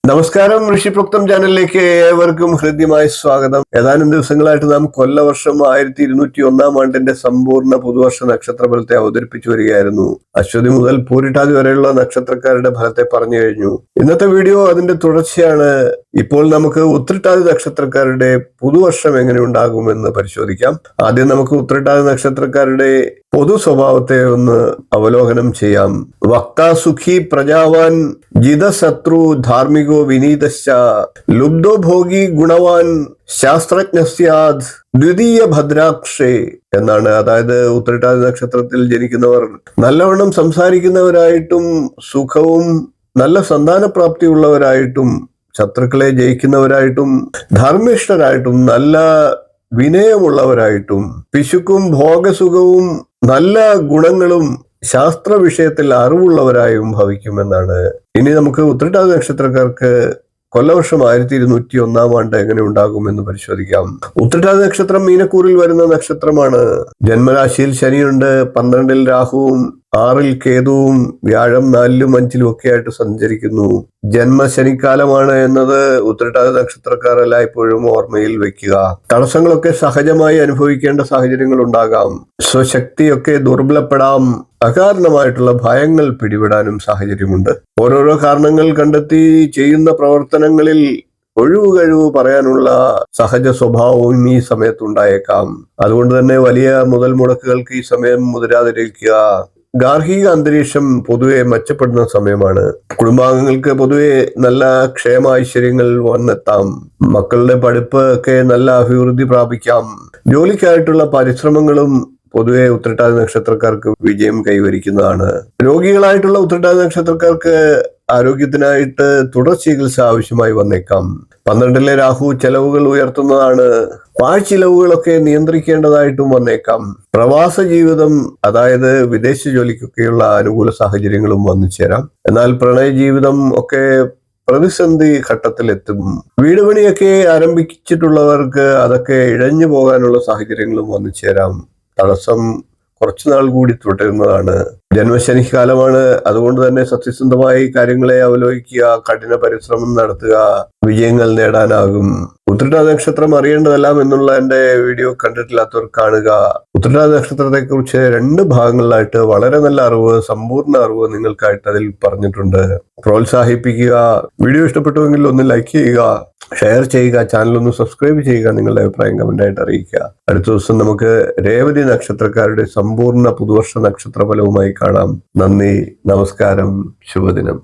നമസ്കാരം. ഋഷിപ്രോക്തം ചാനലിലേക്ക് ഏവർക്കും ഹൃദ്യമായ സ്വാഗതം. ഏതാനും ദിവസങ്ങളായിട്ട് നാം കൊല്ലവർഷം 1201 സമ്പൂർണ്ണ പുതുവർഷ നക്ഷത്രഫലത്തെ അവതരിപ്പിച്ചു വരികയായിരുന്നു. അശ്വതി മുതൽ പൂരിട്ടാതി വരെയുള്ള നക്ഷത്രക്കാരുടെ ഫലത്തെ പറഞ്ഞു കഴിഞ്ഞു. ഇന്നത്തെ വീഡിയോ അതിന്റെ തുടർച്ചയാണ്. ഇപ്പോൾ നമുക്ക് ഉത്രട്ടാതി നക്ഷത്രക്കാരുടെ പുതുവർഷം എങ്ങനെ ഉണ്ടാകുമെന്ന് പരിശോധിക്കാം. ആദ്യം നമുക്ക് ഉത്രട്ടാതി നക്ഷത്രക്കാരുടെ പൊതു സ്വഭാവത്തെ ഒന്ന് അവലോകനം ചെയ്യാം. വക്താ സുഖി പ്രജാവാൻ ജിതശത്രു ധാർമ്മികോ വിനീതശ്ച ലുബ്ധോ ഭോഗി ഗുണവാൻ ശാസ്ത്രജ്ഞസ്യാദ് ദ്വിതീയ ഭദ്രാക്ഷേ എന്നാണ്. അതായത് ഉത്രട്ടാതി നക്ഷത്രത്തിൽ ജനിക്കുന്നവർ നല്ലവണ്ണം സംസാരിക്കുന്നവരായിട്ടും സുഖവും നല്ല സന്താനപ്രാപ്തിയുള്ളവരായിട്ടും ശത്രുക്കളെ ജയിക്കുന്നവരായിട്ടും ധർമ്മിഷ്ഠരായിട്ടും നല്ല വിനയമുള്ളവരായിട്ടും പിശുക്കും ഭോഗസുഖവും നല്ല ഗുണങ്ങളും ശാസ്ത്ര വിഷയത്തിൽ അറിവുള്ളവരായും ഭവിക്കുമെന്നാണ്. ഇനി നമുക്ക് ഉത്രട്ടാതി നക്ഷത്രക്കാർക്ക് കൊല്ലവർഷം 1201 എങ്ങനെ ഉണ്ടാകുമെന്ന് പരിശോധിക്കാം. ഉത്രട്ടാതി നക്ഷത്രം മീനക്കൂറിൽ വരുന്ന നക്ഷത്രമാണ്. ജന്മരാശിയിൽ ശനിയുണ്ട്, 12-ൽ രാഹുവും 6-ൽ കേതുവും വ്യാഴം 4-ലും 5-ലും ഒക്കെ ആയിട്ട് സഞ്ചരിക്കുന്നു. ജന്മശനിക്കാലമാണ് എന്നത് ഉത്രട്ടാതി നക്ഷത്രക്കാർ എല്ലായ്പ്പോഴും ഓർമ്മയിൽ വെക്കുക. തടസ്സങ്ങളൊക്കെ സഹജമായി അനുഭവിക്കേണ്ട സാഹചര്യങ്ങൾ ഉണ്ടാകാം. സ്വശക്തിയൊക്കെ ദുർബലപ്പെടാം. അകാരണമായിട്ടുള്ള ഭയങ്ങൾ പിടിപെടാനും സാഹചര്യമുണ്ട്. ഓരോരോ കാരണങ്ങൾ കണ്ടെത്തി ചെയ്യുന്ന പ്രവർത്തനങ്ങളിൽ ഒഴിവുകഴിവ് പറയാനുള്ള സഹജ സ്വഭാവവും ഈ സമയത്തുണ്ടായേക്കാം. അതുകൊണ്ട് തന്നെ വലിയ മുതൽ മുടക്കുകൾക്ക് ഈ സമയം മുതിരാതിരിക്കുക. ഗാർഹിക അന്തരീക്ഷം പൊതുവെ മെച്ചപ്പെടുന്ന സമയമാണ്. കുടുംബാംഗങ്ങൾക്ക് പൊതുവെ നല്ല ക്ഷേമ ഐശ്വര്യങ്ങൾ വന്നെത്താം. മക്കളുടെ പഠിപ്പ് ഒക്കെ നല്ല അഭിവൃദ്ധി പ്രാപിക്കാം. ജോലിക്കായിട്ടുള്ള പരിശ്രമങ്ങളും പൊതുവെ ഉത്രട്ടാതി നക്ഷത്രക്കാർക്ക് വിജയം കൈവരിക്കുന്നതാണ്. രോഗികളായിട്ടുള്ള ഉത്രട്ടാതി നക്ഷത്രക്കാർക്ക് ആരോഗ്യത്തിനായിട്ട് തുടർ ചികിത്സ ആവശ്യമായി വന്നേക്കാം. 12-ലെ രാഹു ചെലവുകൾ ഉയർത്തുന്നതാണ്. പാഴ്ചിലവുകളൊക്കെ നിയന്ത്രിക്കേണ്ടതായിട്ടും വന്നേക്കാം. പ്രവാസ ജീവിതം, അതായത് വിദേശ ജോലിക്കൊക്കെയുള്ള അനുകൂല സാഹചര്യങ്ങളും വന്നു ചേരാം. എന്നാൽ പ്രണയ ജീവിതം ഒക്കെ പ്രതിസന്ധി ഘട്ടത്തിലെത്തും. വീട് പണിയൊക്കെ ആരംഭിച്ചിട്ടുള്ളവർക്ക് അതൊക്കെ ഇഴഞ്ഞു പോകാനുള്ള സാഹചര്യങ്ങളും വന്നു ചേരാം. തടസ്സം കുറച്ചുനാൾ കൂടി തുടരുന്നതാണ്. ജന്മശനിക്കാലമാണ്. അതുകൊണ്ട് തന്നെ സത്യസന്ധമായി കാര്യങ്ങളെ അവലോകിക്കുക, കഠിന പരിശ്രമം നടത്തുക, വിജയങ്ങൾ നേടാനാകും. ഉത്രട്ടാതി നക്ഷത്രം അറിയേണ്ടതെല്ലാം എന്നുള്ള എന്റെ വീഡിയോ കണ്ടിട്ടില്ലാത്തവർ കാണുക. ഉത്രട്ടാതി നക്ഷത്രത്തെ കുറിച്ച് 2 ഭാഗങ്ങളിലായിട്ട് വളരെ നല്ല അറിവ്, സമ്പൂർണ്ണ അറിവ് നിങ്ങൾക്കായിട്ട് അതിൽ പറഞ്ഞിട്ടുണ്ട്. പ്രോത്സാഹിപ്പിക്കുക. വീഡിയോ ഇഷ്ടപ്പെട്ടുവെങ്കിൽ ഒന്ന് ലൈക്ക് ചെയ്യുക, ഷെയർ ചെയ്യുക, ചാനൽ സബ്സ്ക്രൈബ് ചെയ്യുക, നിങ്ങളുടെ അഭിപ്രായം കമന്റായിട്ട് അറിയിക്കുക. അടുത്ത ദിവസം നമുക്ക് രേവതി നക്ഷത്രക്കാരുടെ സമ്പൂർണ്ണ പുതുവർഷ നക്ഷത്രഫലവുമായി കാണാം. നന്ദി, നമസ്കാരം, ശുഭദിനം.